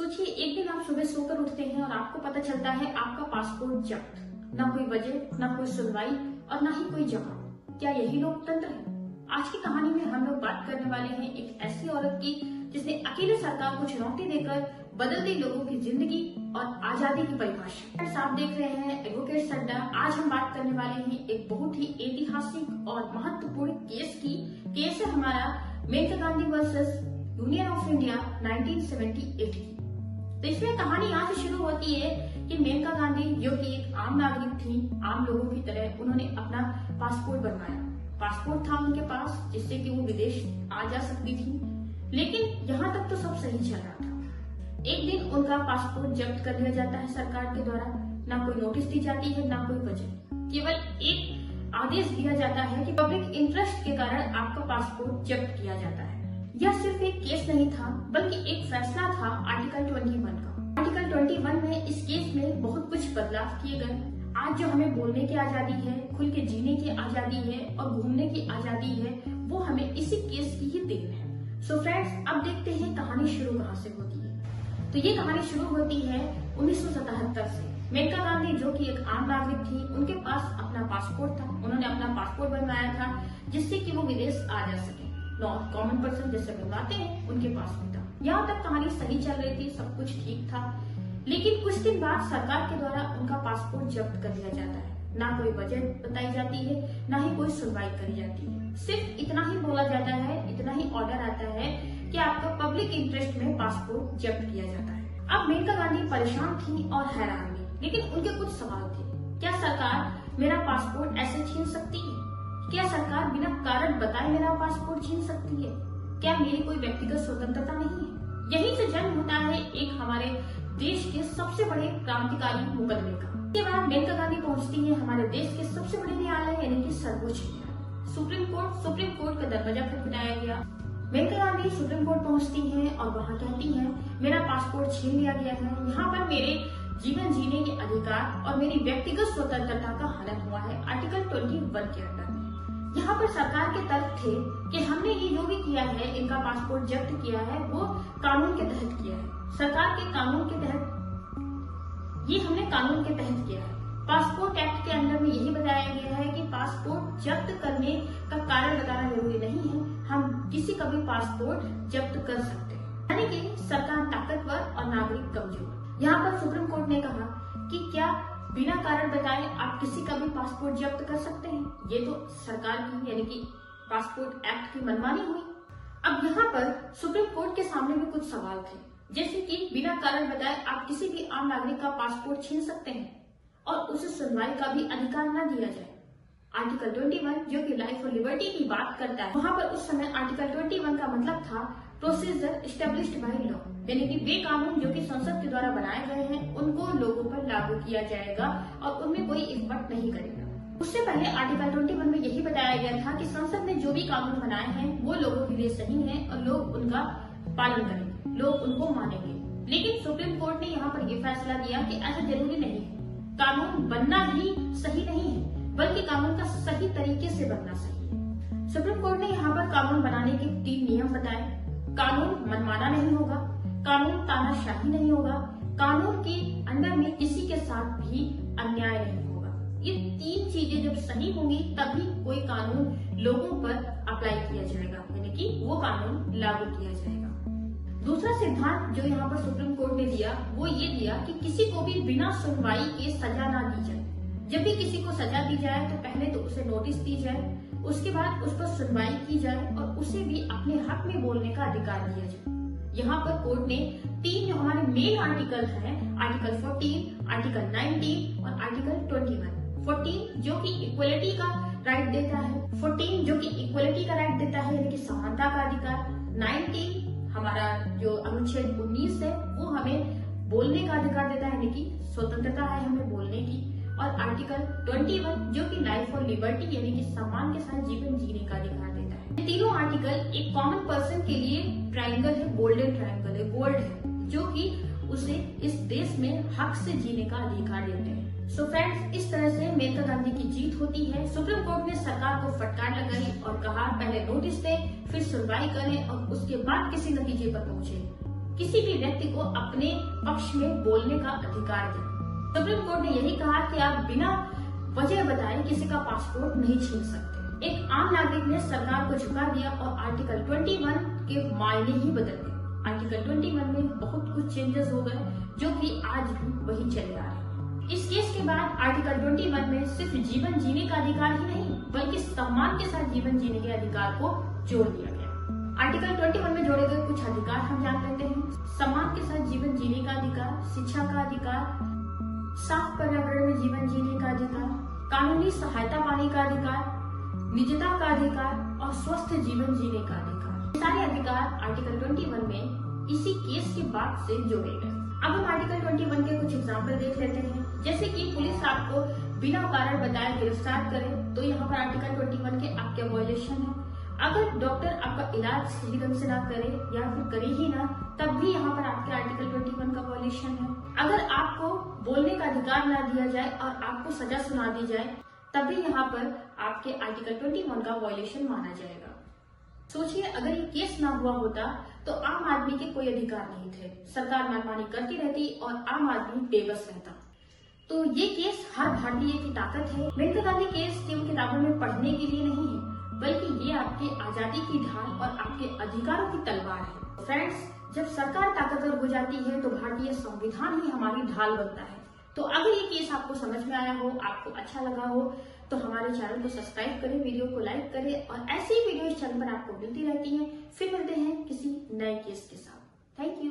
सोचिए एक दिन आप सुबह सोकर उठते हैं और आपको पता चलता है आपका पासपोर्ट जब्त। ना कोई वजह, ना कोई सुनवाई और ना ही कोई जवाब। क्या यही लोकतंत्र है? आज की कहानी में हम लोग बात करने वाले हैं एक ऐसी औरत की जिसने अकेले सरकार को चुनौती देकर बदल दी लोगों की जिंदगी और आजादी की परिभाषा। आप देख रहे हैं एडवोकेट सड्डा। आज हम बात करने वाले हैं एक बहुत ही ऐतिहासिक और महत्वपूर्ण केस की। केस है हमारा Maneka Gandhi versus union of India 1978 की। तो इसमें कहानी यहाँ से शुरू होती है कि मेनका गांधी जो कि एक आम नागरिक थी, आम लोगों की तरह उन्होंने अपना पासपोर्ट बनवाया। पासपोर्ट था उनके पास जिससे कि वो विदेश आ जा सकती थी, लेकिन यहाँ तक तो सब सही चल रहा था। एक दिन उनका पासपोर्ट जब्त कर लिया जाता है सरकार के द्वारा। ना कोई नोटिस दी जाती है, ना कोई वजह, केवल एक आदेश दिया जाता है कि पब्लिक इंटरेस्ट के कारण आपका पासपोर्ट जब्त किया जाता है। यह सिर्फ एक केस नहीं था बल्कि एक फैसला था आर्टिकल 21 का। आर्टिकल 21 में इस केस में बहुत कुछ बदलाव किए गए। आज जो हमें बोलने की आजादी है, खुल के जीने की आजादी है और घूमने की आजादी है, वो हमें इसी केस की ही देन है। सो फ्रेंड्स, अब देखते हैं कहानी शुरू कहाँ से होती है। तो ये कहानी शुरू होती है 1977 से। मेनका गांधी जो कि एक आम नागरिक थी, उनके पास अपना पासपोर्ट था। उन्होंने अपना पासपोर्ट बनवाया था जिससे कि वो विदेश आ जा सके। कॉमन पर्सन जैसे बनवाते हैं उनके पास भी था। यहाँ तक कहानी सही चल रही थी, सब कुछ ठीक था। लेकिन कुछ दिन बाद सरकार के द्वारा उनका पासपोर्ट जब्त कर लिया जाता है। ना कोई वजह बताई जाती है, ना ही कोई सुनवाई करी जाती है। सिर्फ इतना ही बोला जाता है, इतना ही ऑर्डर आता है कि आपका पब्लिक इंटरेस्ट में पासपोर्ट जब्त किया जाता है। अब मेनका गांधी परेशान थी और हैरान भी, लेकिन उनके कुछ सवाल थे। क्या सरकार मेरा पासपोर्ट ऐसे छीन सकती है? क्या सरकार बिना कारण बताए मेरा पासपोर्ट छीन सकती है? क्या मेरी कोई व्यक्तिगत स्वतंत्रता नहीं है? यहीं से जन्म होता है एक हमारे देश के सबसे बड़े क्रांतिकारी मुकदमे का। इसके बाद मेनका गांधी पहुंचती है हमारे देश के सबसे बड़े न्यायालय यानी कि सर्वोच्च न्यायालय सुप्रीम कोर्ट का दरवाजा खटखटाया गया। मेनका गांधी सुप्रीम कोर्ट पहुंचती है और वहाँ कहती है मेरा पासपोर्ट छीन लिया गया है। यहाँ पर मेरे जीवन जीने के अधिकार और मेरी व्यक्तिगत स्वतंत्रता का हनन हुआ है आर्टिकल 21 के अंदर। यहाँ पर सरकार के तर्क थे कि हमने ये जो भी किया है, इनका पासपोर्ट जब्त किया है, वो कानून के तहत किया है। सरकार के कानून के तहत ये हमने कानून के तहत किया है। पासपोर्ट एक्ट के अंदर में यही बताया गया है कि पासपोर्ट जब्त करने का कारण बताना जरूरी नहीं है, हम किसी का भी पासपोर्ट जब्त कर सकते हैं। यानी कि सरकार ताकतवर और नागरिक कमजोर। यहाँ पर सुप्रीम कोर्ट ने कहा कि क्या बिना कारण बताए आप किसी का भी पासपोर्ट जब्त कर सकते हैं? ये तो सरकार की यानी कि पासपोर्ट एक्ट की मनमानी हुई। अब यहाँ पर सुप्रीम कोर्ट के सामने भी कुछ सवाल थे, जैसे कि बिना कारण बताए आप किसी भी आम नागरिक का पासपोर्ट छीन सकते हैं और उसे सुनवाई का भी अधिकार न दिया जाए। आर्टिकल 21 जो कि लाइफ और लिबर्टी की बात करता है, वहाँ पर उस समय आर्टिकल 21 का मतलब था प्रोसीजर एस्टेब्लिश्ड बाय लॉ, यानी कि वे कानून जो कि संसद के द्वारा बनाए गए हैं उनको लोगों पर लागू किया जाएगा और उनमें कोई इफेक्ट नहीं करेगा। उससे पहले आर्टिकल 21 में यही बताया गया था कि संसद ने जो भी कानून बनाए हैं वो लोगों के लिए सही है और लोग उनका पालन करेंगे, लोग उनको मानेंगे। लेकिन सुप्रीम कोर्ट ने यहाँ पर ये फैसला दिया कि ऐसा जरूरी नहीं है, कानून बनना ही सही नहीं है, बल्कि कानून का सही तरीके से बनना सही है। सुप्रीम कोर्ट ने यहाँ पर कानून बनाने के 3 नियम बताए। कानून मनमाना नहीं होगा, कानून तानाशाही नहीं होगा, कानून के अंदर में किसी के साथ भी अन्याय नहीं होगा। ये 3 चीजें जब सही होंगी तभी कोई कानून लोगों पर अप्लाई किया जाएगा, यानी कि वो कानून लागू किया जाएगा। दूसरा सिद्धांत जो यहाँ पर सुप्रीम कोर्ट ने दिया वो ये दिया कि किसी को भी बिना सुनवाई के सजा ना दी जाए। जब भी किसी को सजा दी जाए तो पहले तो उसे नोटिस दी जाए, उसके बाद उस पर सुनवाई की जाए और उसे भी अपने हक में बोलने का अधिकार दिया जाए। यहाँ पर कोर्ट ने 3 जो हमारे मेन आर्टिकल हैं, आर्टिकल 14, आर्टिकल 19 और आर्टिकल 21। 14 जो कि इक्वलिटी का राइट देता है, 14 जो कि इक्वलिटी का राइट देता है यानी कि समानता का अधिकार। 19 हमारा जो अनुच्छेद 19 है वो हमें बोलने का अधिकार देता है, यानी कि स्वतंत्रता है हमें बोलने की। और आर्टिकल 21 जो कि लाइफ और लिबर्टी यानी कि सम्मान के साथ जीवन जीने का अधिकार देता है। ये तीनों आर्टिकल एक कॉमन पर्सन के लिए ट्रायंगल है, गोल्डन ट्रायंगल है, गोल्ड है, जो कि उसे इस देश में हक से जीने का अधिकार देते हैं। सो फ्रेंड्स, इस तरह से मेनका गांधी की जीत होती है। सुप्रीम कोर्ट ने सरकार को फटकार लगाई और कहा पहले नोटिस दें, फिर सुनवाई करें और उसके बाद किसी नतीजे पर पहुंचे। किसी भी व्यक्ति को अपने पक्ष में बोलने का अधिकार दिया। सुप्रीम कोर्ट ने यही कहा कि आप बिना वजह बताए किसी का पासपोर्ट नहीं छीन सकते। एक आम नागरिक ने सरकार को झुका दिया और आर्टिकल 21 के मायने ही बदल गए। आर्टिकल 21 में बहुत कुछ चेंजेस हो गए जो कि आज भी वही चले आ रहे हैं। इस केस के बाद आर्टिकल 21 में सिर्फ जीवन जीने का अधिकार ही नहीं बल्कि सम्मान के साथ जीवन जीने के अधिकार को जोड़ दिया गया। आर्टिकल 21 में जोड़े गए कुछ अधिकार हम जान लेते हैं। सम्मान के साथ जीवन जीने का अधिकार, शिक्षा का अधिकार, साफ पर्यावरण में जीवन जीने का अधिकार, कानूनी सहायता पाने का अधिकार, निजता का अधिकार और स्वस्थ जीवन जीने का अधिकार। ये सारे अधिकार आर्टिकल 21 में इसी केस के बाद से जोड़े गए। अब हम आर्टिकल 21 के कुछ एग्जाम्पल देख लेते हैं। जैसे कि पुलिस आपको बिना कारण बताए गिरफ्तार करे तो यहाँ पर आर्टिकल 21 के आपके वायलेशन है। अगर डॉक्टर आपका इलाज सही ढंग से ना करे या फिर करे ही ना, तब भी यहाँ पर आपके आर्टिकल 21 का वायलेशन है। अगर आपको बोलने का अधिकार ना दिया जाए और आपको सजा सुना दी जाए, तब भी यहाँ पर आपके आर्टिकल 21 का वायलेशन माना जाएगा। सोचिए, अगर ये केस ना हुआ होता तो आम आदमी के कोई अधिकार नहीं थे। सरकार मनमानी करती रहती और आम आदमी बेबस रहता। तो ये केस हर भारतीय की ताकत है। मेनका गांधी केस केवल किताबों में पढ़ने के लिए नहीं है बल्कि ये आपके आजादी की ढाल और आपके अधिकारों की तलवार है। फ्रेंड्स, जब सरकार ताकतवर हो जाती है तो भारतीय संविधान ही हमारी ढाल बनता है। तो अगर ये केस आपको समझ में आया हो, आपको अच्छा लगा हो, तो हमारे चैनल को सब्सक्राइब करें, वीडियो को लाइक करें और ऐसी वीडियो इस चैनल पर आपको मिलती रहती हैं। फिर मिलते हैं किसी नए केस के साथ। Thank you.